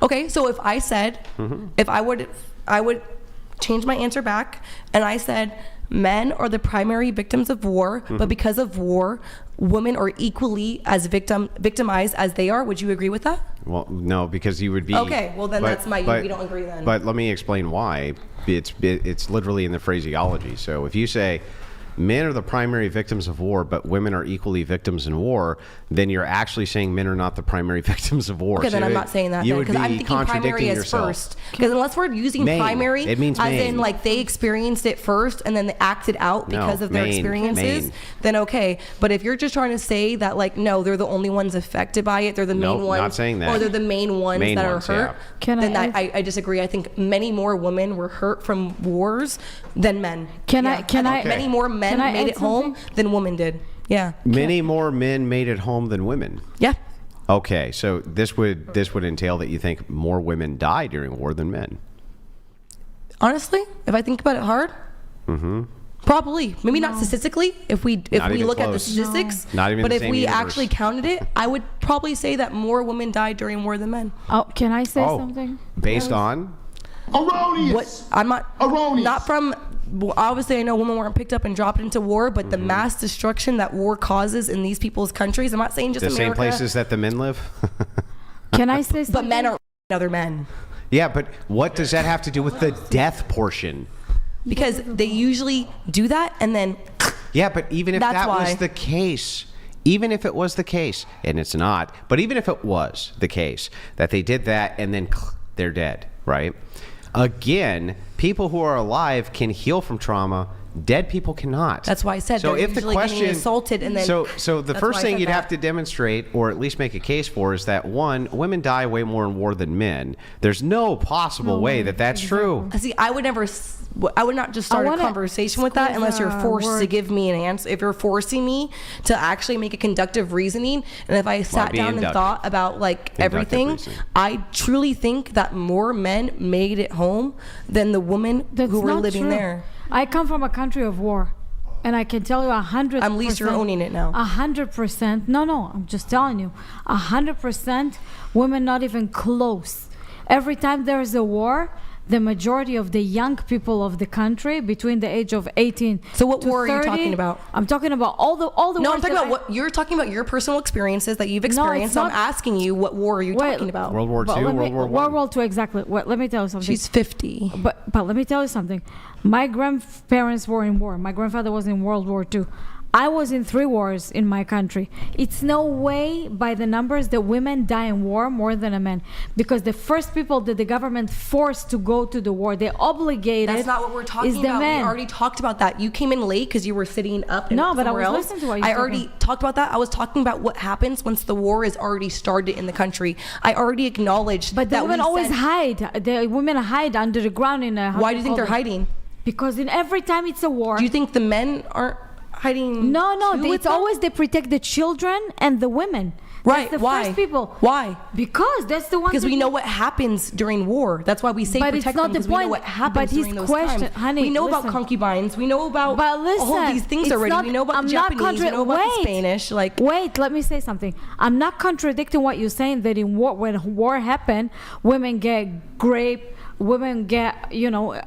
Okay, so if I said, if I would change my answer back, and I said men are the primary victims of war, but because of war, women are equally as victimized as they are. Would you agree with that? Well, no, because you would be... Okay, well then that's my... we don't agree then. But let me explain why. It's literally in the phraseology. So if you say men are the primary victims of war, but women are equally victims in war, then you're actually saying men are not the primary victims of war. Okay, so then I'm not saying that, because I'm thinking primary as first. Because unless we're using primary, it means as in like they experienced it first and then they acted out because of their experiences, then okay. But if you're just trying to say that like, no, they're the only ones affected by it, they're the main ones, not saying that. Or they're the main ones that are hurt, then I disagree. I think many more women were hurt from wars than men. Many more men made it home than women did. Yeah. Many more men made it home than women. Yeah. Okay, so this would entail that you think more women die during war than men. Honestly, if I think about it hard, probably. Maybe not statistically. If we look at the statistics, but if we actually counted it, I would probably say that more women died during war than men. Oh, can I say something? Based on? Erroneous. What I'm not. Erroneous. Not from. Obviously, I know women weren't picked up and dropped into war, but the mass destruction that war causes in these people's countries. I'm not saying just the America. Same places that the men live. Can I say something? But men are other men. Yeah, but what does that have to do with the death portion? Because they usually do that and then. Yeah, but even if that was the case, even if it was the case, and it's not, but even if it was the case that they did that and then they're dead, right? Again, people who are alive can heal from trauma. Dead people cannot. That's why I said so. They're If the usually question getting assaulted and then. So the first thing you'd have to demonstrate, or at least make a case for, is that one, women die way more in war than men. There's no possible way that that's true. See, I would not just start a conversation with that unless you're forced to give me an answer. If you're forcing me to actually make a conductive reasoning, and if I sat down and thought about like everything, I truly think that more men made it home than the women who were living there. I come from a country of war, and I can tell you 100%. At least you're owning it now. 100%. No, I'm just telling you. 100% women not even close. Every time there is a war, the majority of the young people of the country between the age of 18 So what to war 30, are you talking about? I'm talking about all the No, wars I'm talking about what you're talking about, your personal experiences that you've experienced. So I'm asking you, what war are you talking about? World War II, World War I? World War II, exactly. Let me tell you something. She's 50. But let me tell you something. My grandparents were in war. My grandfather was in World War II. I was in 3 wars in my country. It's no way by the numbers that women die in war more than a man, because the first people that the government forced to go to the war, they obligated. That's not what we're talking is the about. men. We already talked about that. You came in late because you were sitting up. No, but I somewhere was else. listening to what you were I already talked about that. I was talking about what happens once the war is already started in the country. I already acknowledged But that the women always hide. The women hide under the ground in a. Why do you think they're hiding? Because in every time it's a war. Do you think the men aren't hiding? No, too it's always they protect the children and the women. Right. That's the Why? first people. Why? Because that's the one. Because we know what happens during war. That's why we say But protect it's not them, the because we know point. what happens But his during those question, times. honey, we know about listen. concubines. We know about But listen, all of these things it's already. not- We know about I'm the not Japanese. We know about the Spanish. Like, wait, let me say something. I'm not contradicting what you're saying that in war, when war happened, women get raped, women get,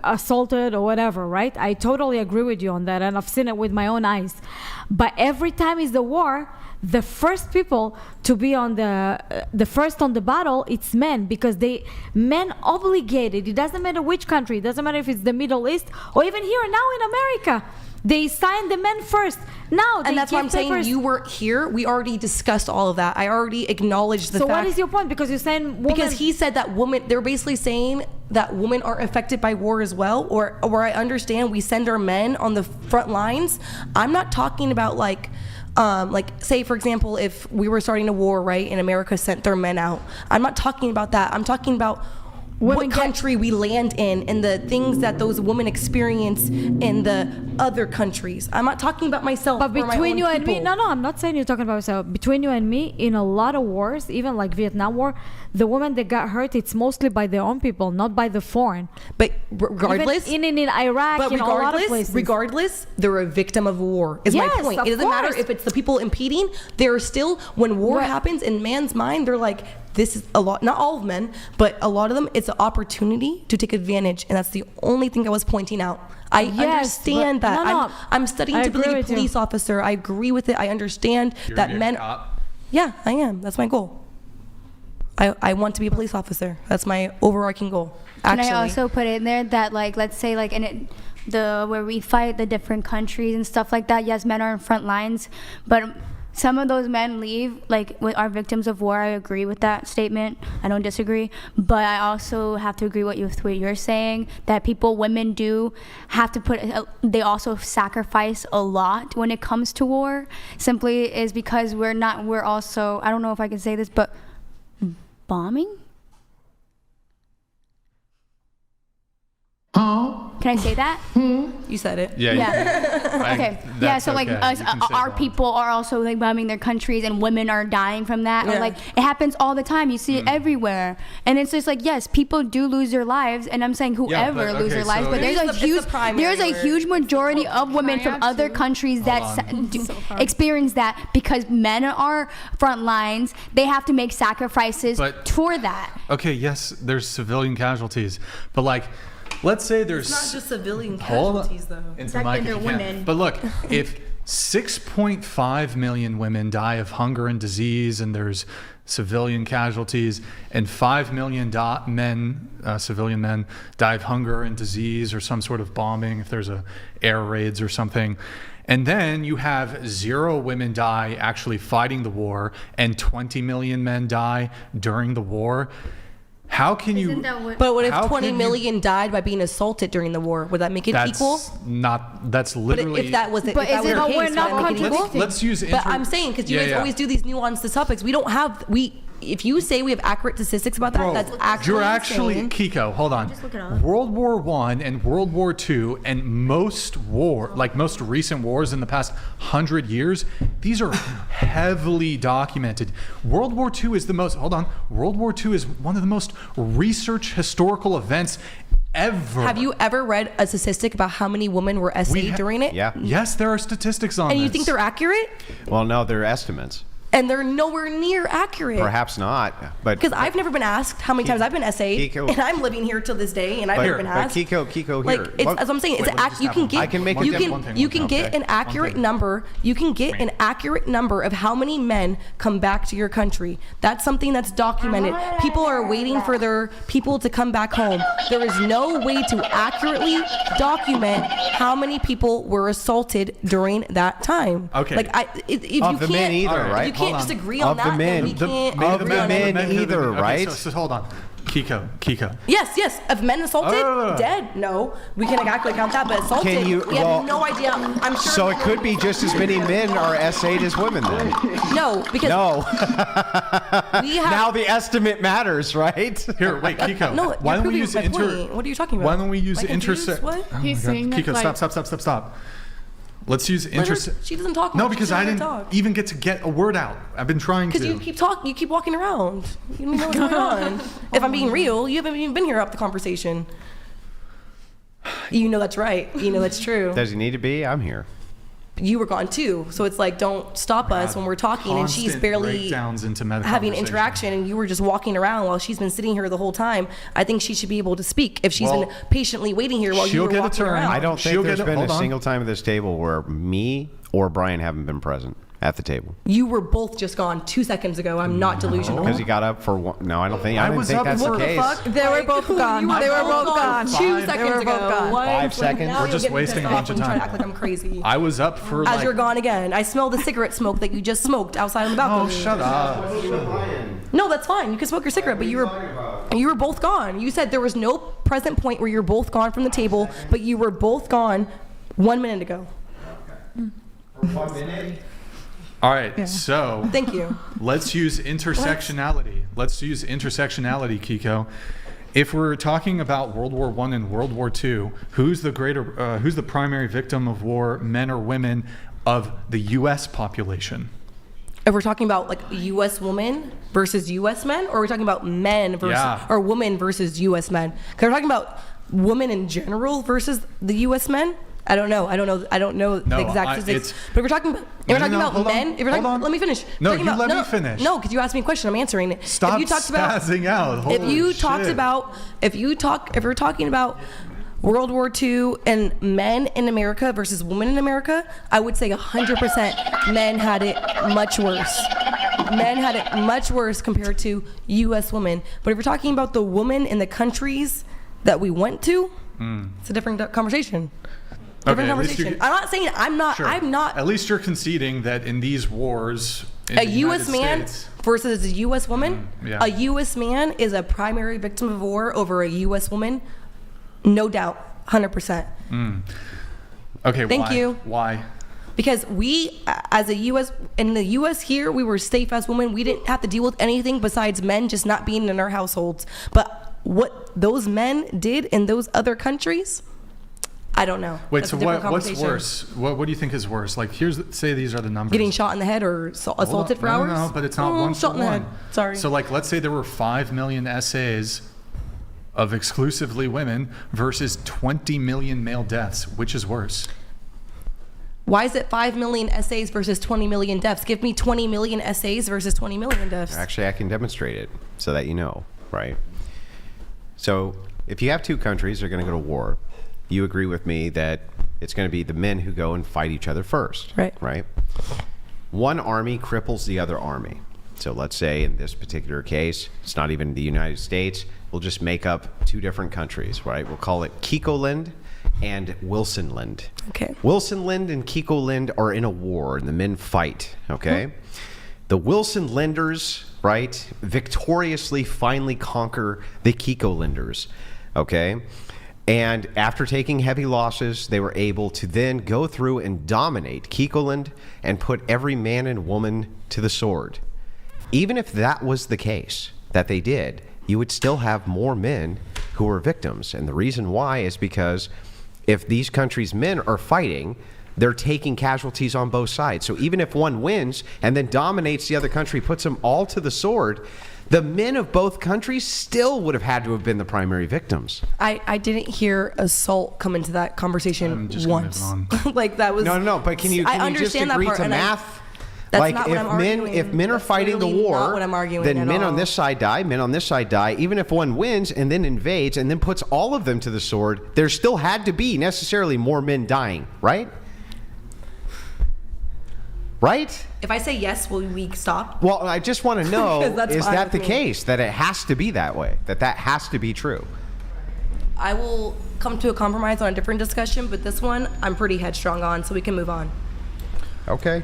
assaulted or whatever, right? I totally agree with you on that, and I've seen it with my own eyes. But every time is the war, the first people to be on the first on the battle, it's men, because men obligated. It doesn't matter which country. It doesn't matter if it's the Middle East or even here now in America. They signed the men first. Now and that's why I'm saying you weren't here. We already discussed all of that. I already acknowledged the fact. So what is your point? Because you're saying women. Because he said that women. They're basically saying that women are affected by war as well. Or where I understand we send our men on the front lines. I'm not talking about like say for example, if we were starting a war, right, and America sent their men out. I'm not talking about that. I'm talking about what country we land in and the things that those women experience in the other countries. I'm not talking about myself. But between you and me, people. no, I'm not saying you're talking about yourself. Between you and me, in a lot of wars, even like Vietnam War, the women that got hurt, it's mostly by their own people, not by the foreign. But regardless, even in Iraq, but in a lot of places. Regardless, they're a victim of war. Is my point. It doesn't matter if it's the people impeding. They're still, when war happens in man's mind, they're like, this is a lot, not all of men, but a lot of them, it's an opportunity to take advantage. And that's the only thing I was pointing out. I understand that. I'm studying to be a police officer. I agree with it. I understand that men. Yeah, I am. That's my goal. I want to be a police officer. That's my overarching goal. Actually. Can I also put in there that, like, let's say, like, where we fight the different countries and stuff like that, yes, men are in front lines, but some of those men leave, like, with our victims of war. I agree with that statement. I don't disagree. But I also have to agree with what you're saying, that women do have to they also sacrifice a lot when it comes to war, simply is because we're also, I don't know if I can say this, but bombing? Can I say that? You said it. Yeah. Okay. Yeah. So like our people are also like bombing their countries, and women are dying from that. Yeah. Or like it happens all the time. You see it everywhere, and it's just like, yes, people do lose their lives, and I'm saying whoever lose their lives, but there's a huge majority of women from other countries that experience that because men are front lines. They have to make sacrifices for that. Okay. Yes, there's civilian casualties, but like. Let's say there's... It's not just civilian casualties, though. They're women. But look, if 6.5 million women die of hunger and disease, and there's civilian casualties, and 5 million civilian men die of hunger and disease or some sort of bombing, if there's air raids or something, and then you have 0 women die actually fighting the war, and 20 million men die during the war... How can you? But what if 20 million died by being assaulted during the war? Would that make it equal? That's literally. But if that was it, but is it the case, we're not contradicting. Let's use. But I'm saying because you guys always do these nuanced topics. We don't have If you say we have accurate statistics about that, Bro, that's actually you're actually insane. Keeko. Hold on. Just look it up. World War I and World War II and most recent wars in the past 100 years, these are heavily documented. World War II is World War II is one of the most research historical events ever. Have you ever read a statistic about how many women were SA'd during it? Yeah. Yes, there are statistics on this. And you think they're accurate? Well, no, they're estimates. And they're nowhere near accurate. Perhaps not, but because I've never been asked how many times I've been SA'd, Keeko. and I'm living here till this day, and I've never been asked. But Keeko, like here. it's, as I'm saying, you can get an accurate number. You can get an accurate number of how many men come back to your country. That's something that's documented. People are waiting for their people to come back home. There is no way to accurately document how many people were assaulted during that time. Okay. Like if you Of the men either, right? You can't just agree on Of that. the men. We can't Of agree the on men it. either, right? So hold on. Keeko. Yes. Of men assaulted, dead. No, we can actually count that, but assaulted, we have no idea. I'm sure. So it could be just as many men are SA'd as women then. No, because now the estimate matters, right? Here, wait, Keeko. No, why don't we use point. What are you talking about? Why don't we use intersect? What? He's saying that, Keeko, like, stop. Let's use intersect. She doesn't talk. No, much. because I didn't even get to get a word out. I've been trying to. Because you keep walking around. You don't know what's going on. If I'm being real, you haven't even been here up the conversation. You know that's right. You know that's true. Does he need to be? I'm here. You were gone too, so it's like don't stop us when we're talking, and she's barely having interaction, and you were just walking around while she's been sitting here the whole time. I think she should be able to speak if she's been patiently waiting here while you were walking around. I don't think there's been a single time at this table where me or Brian haven't been present at the table. You were both just gone 2 seconds ago. I'm not delusional. Because he got up for one. No, I don't think that's the case. They were both gone. They were both gone. 2 seconds ago. 5 seconds. We're just wasting a bunch of time. Trying to act like I'm crazy. I was up for as you're gone again. I smell the cigarette smoke that you just smoked outside on the balcony. Oh, shut up. No, that's fine. You can smoke your cigarette, but you were both gone. You said there was no present point where you're both gone from the table, but you were both gone 1 minute ago. Okay. For 1 minute. All right, so thank you. Let's use intersectionality. Keeko. If we're talking about World War I and World War II, who's the primary victim of war, men or women, of the U.S. population? If we're talking about like U.S. women versus U.S. men, or are we talking about men versus or women versus U.S. men? Because we're talking about women in general versus the U.S. men. I don't know the exact statistics. But if we're talking about men, let me finish. No, you let me finish. No, because you asked me a question. I'm answering it. Stop spazzing out. If we're talking about World War II and men in America versus women in America, I would say 100% men had it much worse. Men had it much worse compared to U.S. women. But if we're talking about the women in the countries that we went to, it's a different conversation. Different conversation. I'm not saying I'm not. Sure. I'm not. At least you're conceding that in these wars, in A the U.S. United man States, versus a U.S. woman. yeah. A U.S. man is a primary victim of war over a U.S. woman, no doubt, 100%. Okay. Thank you. Why? Because we, as a U.S. in the U.S. here, we were safe as women. We didn't have to deal with anything besides men just not being in our households. But what those men did in those other countries, I don't know. Wait, That's so a different what's conversation. worse? What do you think is worse? Like, say these are the numbers. Getting shot in the head or assaulted for hours? No, but it's not one shot for in the one. head. Sorry. So, like, let's say there were 5 million essays of exclusively women versus 20 million male deaths. Which is worse? Why is it 5 million essays versus 20 million deaths? Give me 20 million essays versus 20 million deaths. Actually, I can demonstrate it so that you know, right? So if you have two countries that are going to go to war, you agree with me that it's going to be the men who go and fight each other first, Right. right? One army cripples the other army. So let's say in this particular case, it's not even the United States. We'll just make up two different countries, right? We'll call it Keekoland and Wilsonland. Okay. Wilsonland and Keekoland are in a war and the men fight, okay? The Wilsonlanders, right, victoriously finally conquer the Keekolanders, okay? And after taking heavy losses, they were able to then go through and dominate Keekoland and put every man and woman to the sword. Even if that was the case, that they did, you would still have more men who were victims. And the reason why is because if these countries' men are fighting, they're taking casualties on both sides. So even if one wins and then dominates the other country, puts them all to the sword, the men of both countries still would have had to have been the primary victims. I didn't hear assault come into that conversation just gonna once. move on. Like that was No, but can you just agree to math? That's Like not what I'm arguing. if men are That's fighting the literally war, not what I'm arguing then at men all. on this side die, men on this side die. Even if one wins and then invades and then puts all of them to the sword, there still had to be necessarily more men dying, right? Right? If I say yes, will we stop? Well, I just want to know, 'Cause that's is fine that with the me. case? That it has to be that way? That has to be true? I will come to a compromise on a different discussion, but this one I'm pretty headstrong on, so we can move on. Okay.